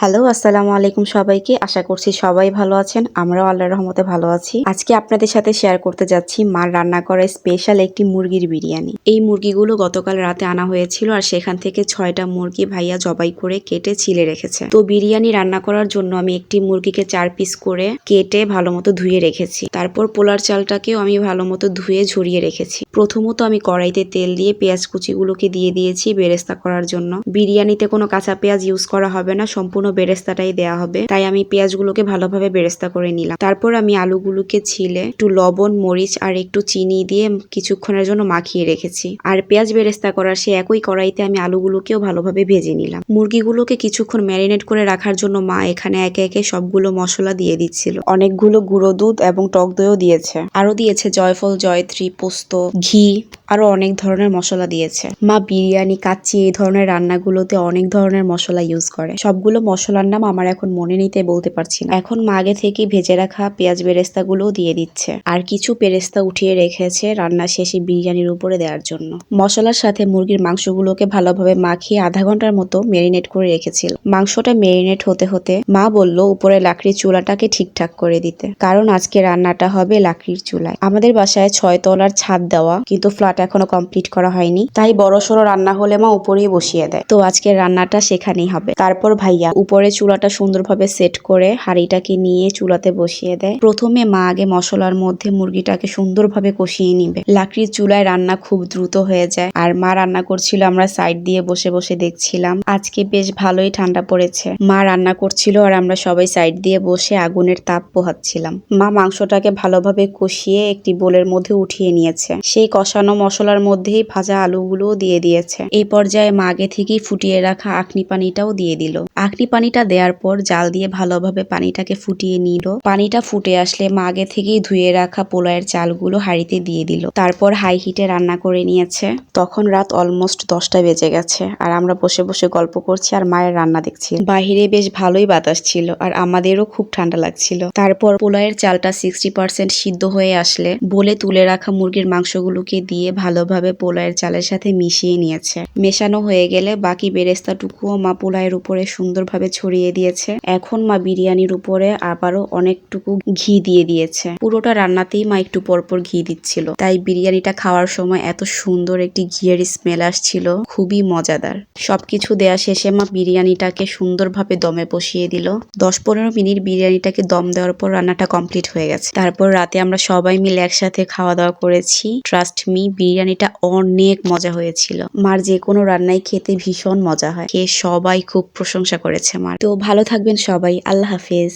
Hello, আসসালামু আলাইকুম সবাইকে। আশা করছি সবাই ভালো আছেন। আমরাও আল্লাহর রহমতে ভালো আছি। আজকে আপনাদের সাথে শেয়ার করতে যাচ্ছি মার রান্না করা স্পেশাল একটি মুরগির বিরিয়ানি। এই মুরগিগুলো গতকাল রাতে আনা হয়েছিল আর সেখান থেকে 6টা মুরগি ভাইয়া জবাই করে কেটে ছিলে রেখেছে। তো বিরিয়ানি রান্না করার জন্য আমি একটি মুরগিকে 4 পিস করে কেটে ভালোমতো ধুয়ে রেখেছি। তারপর পোলার চালটাকেও আমি ভালোমতো ধুয়ে ঝরিয়ে রেখেছি। প্রথমত আমি কড়াইতে তেল দিয়ে পেঁয়াজ কুচিগুলোকে দিয়ে দিয়েছি বেরেস্তা করার জন্য। বিরিয়ানিতে কোনো কাঁচা পেঁয়াজ ইউজ করা হবে না, সম্পূর্ণ বেরেস্তাটাই দেয়া হবে, তাই আমি পেঁয়াজগুলোকে ভালোভাবে বেরেস্তা করে নিলাম। তারপর আমি আলুগুলোকে ছিলে একটু লবণ, মরিচ আর একটু চিনি দিয়ে কিছুক্ষণের জন্য মাখিয়ে রেখেছি। আর পেঁয়াজ বেরেস্তা করার সে একই কড়াইতে আমি আলুগুলোকেও ভালোভাবে ভেজে নিলাম। মুরগিগুলোকে কিছুক্ষণ ম্যারিনেট করে রাখার জন্য মা এখানে একে একে সবগুলো মশলা দিয়ে দিচ্ছিল। অনেকগুলো গুঁড়ো দুধ এবং টক দইও দিয়েছে, আরো দিয়েছে জয়ফল, জয়ত্রী, পোস্ত, ঘি, আরো অনেক ধরনের মশলা দিয়েছে। মা বিরিয়ানি, কাচ্চি এই ধরনের রান্নাগুলোতে অনেক ধরনের মশলা ইউজ করে। সবগুলো মশলার নাম আমার এখন মনে নিতে বলতে পারছি না। এখন মা আগে থেকে ভেজে রাখা পেঁয়াজ বেরেস্তাগুলোও দিয়ে দিচ্ছে আর কিছু বেরেস্তা উঠিয়ে রেখেছে রান্না শেষে বিরিয়ানির উপরে দেওয়ার জন্য। মশলার সাথে মুরগির মাংসগুলোকে ভালোভাবে মাখিয়ে আধা ঘন্টার মতো মেরিনেট করে রেখেছিল। মাংসটা মেরিনেট হতে হতে মা বলল উপরে লাকড়ির চুলাটাকে ঠিকঠাক করে দিতে, কারণ আজকে রান্নাটা হবে লাকড়ির চুলায়। আমাদের বাসায় 6 তলার ছাদ দেওয়া, কিন্তু ফ্ল্যাট এখনো কমপ্লিট করা হয়নি, তাই বড়সড় রান্না হলে মা উপরেই বসিয়ে দেয়। তো আজকের রান্নাটা সেখানেই হবে। তারপর ভাইয়া উপরে চুলাটা সুন্দরভাবে সেট করে হাঁড়িটাকে নিয়ে চুলাতে বসিয়ে দেয়। প্রথমে মা আগে মশলার মধ্যে মুরগিটাকে সুন্দরভাবে কষিয়ে নিবে। লাকড়ির চুলায় রান্না খুব দ্রুত হয়ে যায় আর মা রান্না করছিল, আমরা সাইড দিয়ে বসে বসে দেখছিলাম। আজকে বেশ ভালোই ঠান্ডা পড়েছে। মা রান্না করছিল আর আমরা সবাই সাইড দিয়ে বসে আগুনের তাপ পোহাচ্ছিলাম। মা মাংসটাকে ভালোভাবে কষিয়ে একটি বোলের মধ্যে উঠিয়ে নিয়েছে। সেই কষানো মশলার মধ্যেই ভাজা আলুগুলোও দিয়ে দিয়েছে। এই পর্যায়ে মা আগে থেকেই ফুটিয়ে রাখা আখনি পানিটাও দিয়ে দিল। আখনি পানিটা দেওয়ার পর জাল দিয়ে ভালোভাবে পানিটাকে ফুটিয়ে নিল। পানিটা ফুটে আসলে মা আগে থেকেই ধুয়ে রাখা পোলাওয়ের চালগুলো হাঁড়িতে দিয়ে দিল। তারপর হাই হিটে রান্না করে নিয়েছে। তখন রাত অলমোস্ট 10টা বেজে গেছে আর আমরা বসে বসে গল্প করছি আর মায়ের রান্না দেখছি। বাহিরে বেশ ভালোই বাতাস ছিল আর আমাদেরও খুব ঠান্ডা লাগছিল। তারপর পোলাওয়ের চালটা 60% সিদ্ধ হয়ে আসলে বলে তুলে রাখা মুরগির মাংসগুলোকে দিয়ে ভালোভাবে পোলাওয়ের চালের সাথে মিশিয়ে নিয়েছে। মেশানো হয়ে গেলে বাকি বেরেস্তাটুকুও মা পোলাওয়ের উপরে সুন্দরভাবে ছড়িয়ে দিয়েছে। এখন মা বিরিয়ানির উপরে আবারও অনেকটুকু ঘি দিয়ে দিয়েছে। পুরোটা রান্নাতেই মা একটু পরপর ঘি দিচ্ছিল, তাই বিরিয়ানিটা খাওয়ার সময় এত সুন্দর একটি ঘিয়ের স্মেল আসছিল, খুবই মজাদার। সবকিছু দেয়া শেষে মা বিরিয়ানিটাকে সুন্দরভাবে দমে বসিয়ে দিল। 10-15 মিনিট বিরিয়ানিটাকে দম দেওয়ার পর রান্নাটা কমপ্লিট হয়ে গেছে। তারপর রাতে আমরা সবাই মিলে একসাথে খাওয়া দাওয়া করেছি। ট্রাস্ট মি, বিরিয়ানিটা অনেক মজা হয়েছিল। মার যে কোনো রান্নাই খেতে ভীষণ মজা হয়। খেয়ে সবাই খুব প্রশংসা করেছে মার। তো ভালো থাকবেন সবাই, আল্লাহ হাফেজ।